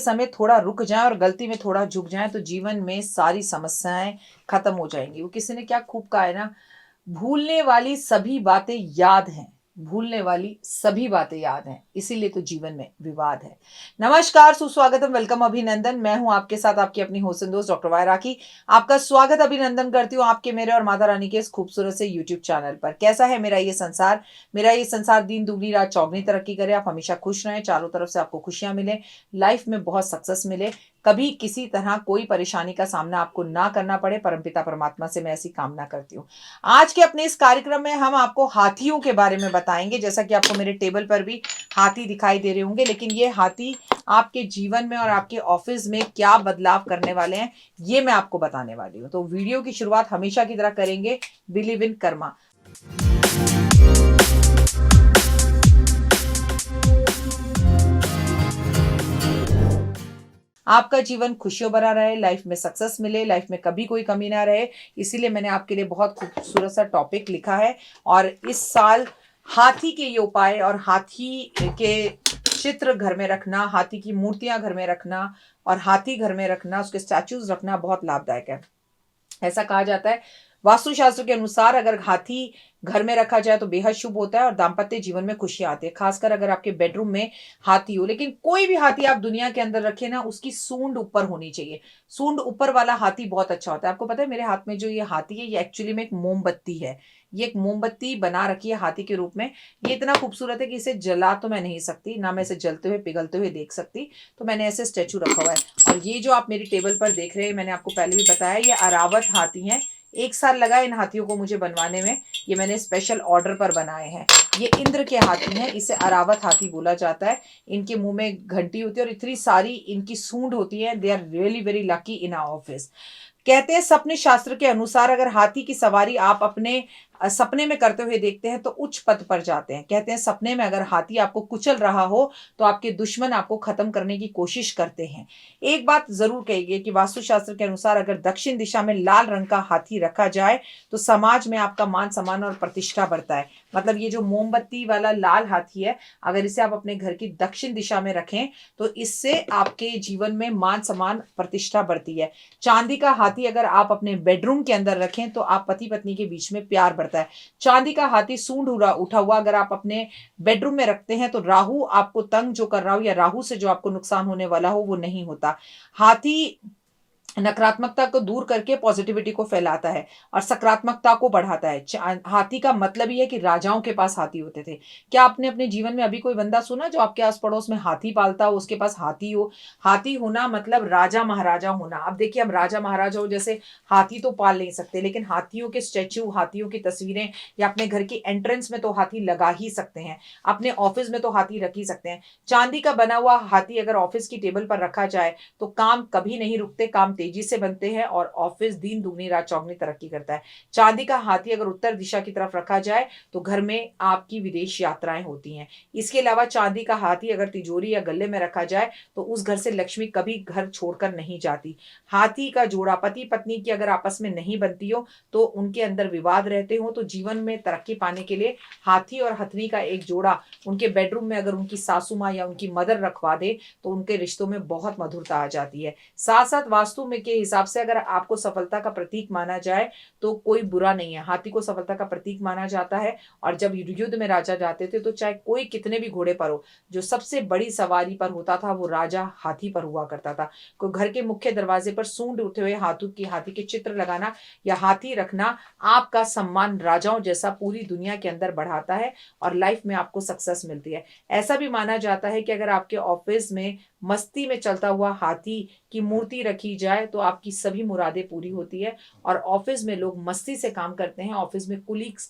समय थोड़ा रुक जाएं और गलती में थोड़ा झुक जाएं तो जीवन में सारी समस्याएं खत्म हो जाएंगी। वो किसी ने क्या खूब कहा है ना, भूलने वाली सभी बातें याद हैं, भूलने वाली सभी बातें याद हैं, इसीलिए तो जीवन में विवाद है। नमस्कार, सुस्वागतम, वेलकम, अभिनंदन। मैं हूं आपके साथ आपकी अपनी होस्ट दोस्त डॉक्टर वायरा की। आपका स्वागत अभिनंदन करती हूँ आपके, मेरे और माता रानी के इस खूबसूरत से यूट्यूब चैनल पर। कैसा है मेरा ये संसार? मेरा ये संसार दिन दुगनी रात चौगनी तरक्की करे, आप हमेशा खुश रहें, चारों तरफ से आपको खुशियां मिले, लाइफ में बहुत सक्सेस मिले, कभी किसी तरह कोई परेशानी का सामना आपको ना करना पड़े। परमपिता परमात्मा से मैं ऐसी कामना करती हूँ। आज के अपने इस कार्यक्रम में हम आपको हाथियों के बारे में बताएंगे। जैसा कि आपको मेरे टेबल पर भी हाथी दिखाई दे रहे होंगे, लेकिन ये हाथी आपके जीवन में और आपके ऑफिस में क्या बदलाव करने वाले हैं, ये मैं आपको बताने वाली हूँ। तो वीडियो की शुरुआत हमेशा की तरह करेंगे बिलीव इन कर्मा। आपका जीवन खुशियों भरा रहे, लाइफ में सक्सेस मिले, लाइफ में कभी कोई कमी ना रहे, इसीलिए मैंने आपके लिए बहुत खूबसूरत सा टॉपिक लिखा है। और इस साल हाथी के ये उपाय और हाथी के चित्र घर में रखना, हाथी की मूर्तियां घर में रखना और हाथी घर में रखना, उसके स्टैचूज रखना बहुत लाभदायक है। ऐसा कहा जाता है वास्तुशास्त्र के अनुसार, अगर हाथी घर में रखा जाए तो बेहद शुभ होता है और दाम्पत्य जीवन में खुशियां आती है, खासकर अगर आपके बेडरूम में हाथी हो। लेकिन कोई भी हाथी आप दुनिया के अंदर रखे ना, उसकी सूंड ऊपर होनी चाहिए। सूंड ऊपर वाला हाथी बहुत अच्छा होता है। आपको पता है मेरे हाथ में जो ये हाथी है, ये एक्चुअली में एक मोमबत्ती है। ये एक मोमबत्ती बना रखी है हाथी के रूप में। ये इतना खूबसूरत है कि इसे जला तो मैं नहीं सकती, ना मैं इसे जलते हुए पिघलते हुए देख सकती, तो मैंने ऐसे स्टेचू रखा हुआ है। और ये जो आप मेरी टेबल पर देख रहे हैं, मैंने आपको पहले भी बताया, ये अरावत हाथी है। 1 साल लगा इन हाथियों को मुझे बनवाने में। ये मैंने स्पेशल ऑर्डर पर बनाए हैं। ये इंद्र के हाथी हैं, इसे अरावत हाथी बोला जाता है। इनके मुंह में घंटी होती है और इतनी सारी इनकी सूंड होती है। They are really very lucky in our office. कहते हैं सपने शास्त्र के अनुसार, अगर हाथी की सवारी आप अपने सपने में करते हुए देखते हैं तो उच्च पद पर जाते हैं। कहते हैं सपने में अगर हाथी आपको कुचल रहा हो तो आपके दुश्मन आपको खत्म करने की कोशिश करते हैं। एक बात जरूर कहिए कि वास्तुशास्त्र के अनुसार अगर दक्षिण दिशा में लाल रंग का हाथी रखा जाए तो समाज में आपका मान सम्मान और प्रतिष्ठा बढ़ता है। मतलब ये जो मोमबत्ती वाला लाल हाथी है, अगर इसे आप अपने घर की दक्षिण दिशा में रखें तो इससे आपके जीवन में मान सम्मान प्रतिष्ठा बढ़ती है। चांदी का हाथी अगर आप अपने बेडरूम के अंदर रखें तो आप पति पत्नी के बीच में प्यार बढ़ता है। चांदी का हाथी सूंड उठा हुआ अगर आप अपने बेडरूम में रखते हैं तो राहु आपको तंग जो कर रहा हो या राहु से जो आपको नुकसान होने वाला हो वो नहीं होता। हाथी नकारात्मकता को दूर करके पॉजिटिविटी को फैलाता है और सकारात्मकता को बढ़ाता है। हाथी का मतलब ही है कि राजाओं के पास हाथी होते थे। क्या आपने अपने जीवन में अभी कोई बंदा सुना जो आपके आस पड़ोस में हाथी पालता हो, उसके पास हाथी हो? हाथी होना मतलब राजा महाराजा होना। अब देखिए, हम राजा महाराजा हो जैसे हाथी तो पाल नहीं सकते, लेकिन हाथियों के स्टैचू, हाथियों की तस्वीरें या अपने घर की एंट्रेंस में तो हाथी लगा ही सकते हैं, अपने ऑफिस में तो हाथी रख ही सकते हैं। चांदी का बना हुआ हाथी अगर ऑफिस की टेबल पर रखा जाए तो काम कभी नहीं रुकते, काम तेजी से बनते हैं और ऑफिस दिन दुगनी रात चौगनी तरक्की करता है। चांदी का हाथी अगर उत्तर दिशा की तरफ रखा जाए तो घर में आपकी विदेश यात्राएं होती हैं। इसके अलावा चांदी का हाथी अगर तिजोरी या गले में रखा जाए तो उस घर से लक्ष्मी कभी घर छोड़कर नहीं जाती। हाथी का जोड़ा पति पत्नी की अगर आपस में नहीं बनती हो, तो उनके अंदर विवाद रहते हो, तो जीवन में तरक्की पाने के लिए हाथी और हथनी का एक जोड़ा उनके बेडरूम में अगर उनकी सासू माँ या उनकी मदर रखवा दे तो उनके रिश्तों में बहुत मधुरता आ जाती है। साथ साथ वास्तु में के हिसाब से अगर आपको सफलता का प्रतीक माना जाए तो कोई बुरा नहीं है। हाथी को सफलता का प्रतीक माना जाता है और जब युद्ध में राजा जाते थे तो चाहे कोई कितने भी घोड़े पर हो, जो सबसे बड़ी सवारी पर होता था वो राजा हाथी पर हुआ करता था। कोई घर के मुख्य दरवाजे पर सूंड उठे हुए हाथी के चित्र लगाना या हाथी रखना आपका सम्मान राजाओं जैसा पूरी दुनिया के अंदर बढ़ाता है और लाइफ में आपको सक्सेस मिलती है। ऐसा भी माना जाता है कि अगर आपके ऑफिस में मस्ती में चलता हुआ हाथी की मूर्ति रखी जाए तो आपकी सभी मुरादें पूरी होती है। और ऑफिस में लोग मस्ती से काम करते हैं, ऑफिस में कुलीग्स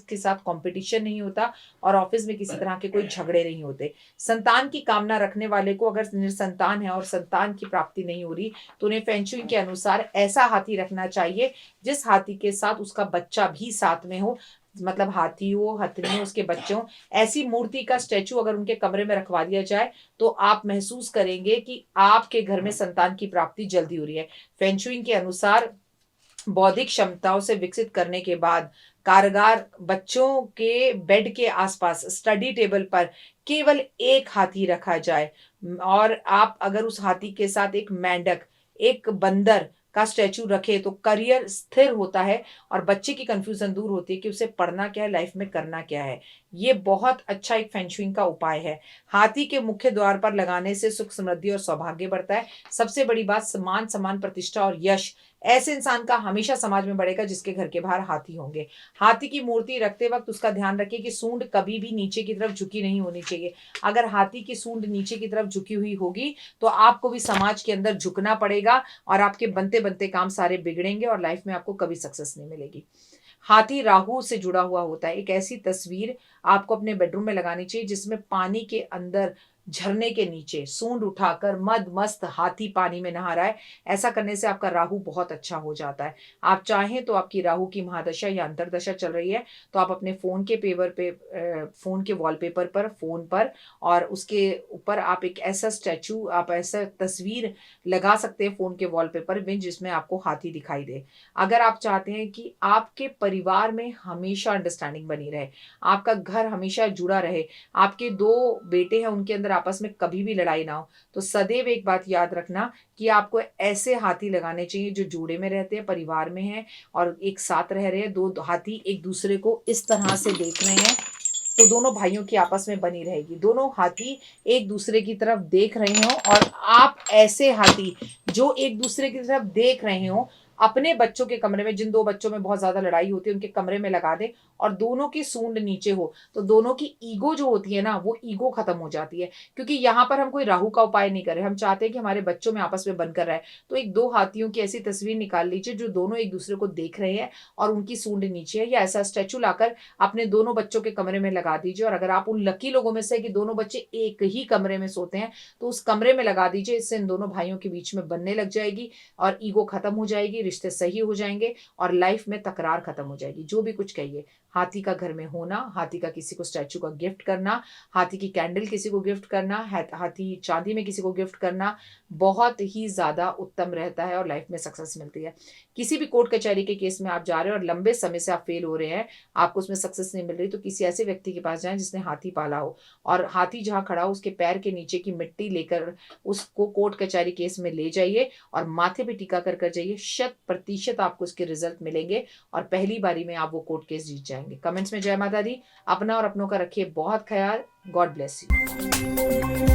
के साथ कंपटीशन नहीं होता और ऑफिस में किसी तरह के कोई झगड़े नहीं होते। संतान की कामना रखने वाले को अगर निसंतान है और संतान की प्राप्ति नहीं हो रही तो उन्हें फेंगशुई के अनुसार ऐसा हाथी रखना चाहिए जिस हाथी के साथ उसका बच्चा भी साथ में हो। मतलब हाथी हो, हथनी हो, उसके बच्चे हो, ऐसी मूर्ति का स्टैचू अगर उनके कमरे में रखवा दिया जाए तो आप महसूस करेंगे कि आपके घर में संतान की प्राप्ति जल्दी हो रही है। फेंगशुई के अनुसार बौद्धिक क्षमताओं से विकसित करने के बाद कारगर बच्चों के बेड के आसपास स्टडी टेबल पर केवल एक हाथी रखा जाए और आप अगर उस हाथी के साथ एक मेंढक, एक बंदर का स्टैचू रखे तो करियर स्थिर होता है और बच्चे की कंफ्यूजन दूर होती है कि उसे पढ़ना क्या है, लाइफ में करना क्या है। ये बहुत अच्छा एक फेंगशुई का उपाय है। हाथी के मुख्य द्वार पर लगाने से सुख समृद्धि और सौभाग्य बढ़ता है। सबसे बड़ी बात, सम्मान सम्मान प्रतिष्ठा और यश ऐसे इंसान का हमेशा समाज में बढ़ेगा जिसके घर के बाहर हाथी होंगे। हाथी की मूर्ति रखते वक्त उसका ध्यान रखिए कि सूंड कभी भी नीचे की तरफ झुकी नहीं होनी चाहिए। अगर हाथी की सूंड नीचे की तरफ झुकी हुई होगी तो आपको भी समाज के अंदर झुकना पड़ेगा और आपके बनते बनते काम सारे बिगड़ेंगे और लाइफ में आपको कभी सक्सेस नहीं मिलेगी। हाथी राहु से जुड़ा हुआ होता है। एक ऐसी तस्वीर आपको अपने बेडरूम में लगानी चाहिए जिसमें पानी के अंदर, झरने के नीचे सूंड उठाकर मद मस्त हाथी पानी में नहा रहा है। ऐसा करने से आपका राहु बहुत अच्छा हो जाता है। आप चाहें तो, आपकी राहु की महादशा या अंतरदशा चल रही है तो आप अपने फोन के पेपर पे, फोन के वॉलपेपर पर, फोन पर और उसके ऊपर आप एक ऐसा स्टैचू, आप ऐसा तस्वीर लगा सकते हैं फोन के वॉलपेपर में जिसमें आपको हाथी दिखाई दे। अगर आप चाहते हैं कि आपके परिवार में हमेशा अंडरस्टैंडिंग बनी रहे, आपका घर हमेशा जुड़ा रहे, आपके 2 बेटे हैं उनके अंदर आपस में कभी भी लड़ाई ना हो, तो सदैव एक बात याद रखना कि आपको ऐसे हाथी लगाने चाहिए जो जोड़े में रहते हैं, परिवार में हैं और एक साथ रह रहे हैं। 2 हाथी एक दूसरे को इस तरह से देख रहे हैं तो दोनों भाइयों की आपस में बनी रहेगी। दोनों हाथी एक दूसरे की तरफ देख रहे हों और आप ऐसे हाथी जो एक दूसरे की तरफ देख रहे हों, अपने बच्चों के कमरे में, जिन 2 बच्चों में बहुत ज़्यादा लड़ाई होती है उनके कमरे में लगा दें और दोनों की सूंड नीचे हो, तो दोनों की ईगो जो होती है ना, वो ईगो खत्म हो जाती है। क्योंकि यहाँ पर हम कोई राहु का उपाय नहीं कर रहे, हम चाहते हैं कि हमारे बच्चों में आपस में बनकर रहे। तो एक 2 हाथियों की ऐसी तस्वीर निकाल लीजिए जो दोनों एक दूसरे को देख रहे हैं और उनकी सूंड नीचे है, या ऐसा स्टैचू लाकर अपने दोनों बच्चों के कमरे में लगा दीजिए। और अगर आप उन लकी लोगों में से कि दोनों बच्चे एक ही कमरे में सोते हैं तो उस कमरे में लगा दीजिए। इससे इन दोनों भाइयों के बीच में बनने लग जाएगी और ईगो खत्म हो जाएगी, रिश्ते सही हो जाएंगे और लाइफ में तकरार खत्म हो जाएगी। जो भी कुछ कहिए, हाथी का घर में होना, हाथी का किसी को स्टैचू का गिफ्ट करना, हाथी की कैंडल किसी को गिफ्ट करना, हाथी चांदी में किसी को गिफ्ट करना बहुत ही ज्यादा उत्तम रहता है और लाइफ में सक्सेस मिलती है। किसी भी कोर्ट कचहरी के केस में आप जा रहे हो और लंबे समय से आप फेल हो रहे हैं, आपको उसमें सक्सेस नहीं मिल रही, तो किसी ऐसे व्यक्ति के पास जाएं जिसने हाथी पाला हो और हाथी जहां खड़ा हो उसके पैर के नीचे की मिट्टी लेकर उसको कोर्ट कचहरी केस में ले जाइए और माथे पे टीका कर कर जाइए। 100% आपको उसके रिजल्ट मिलेंगे और पहली बारी में आप वो कोर्ट केस जीत जाएंगे। कमेंट्स में जय माता दी। अपना और अपनों का रखिए बहुत ख्याल। God bless you.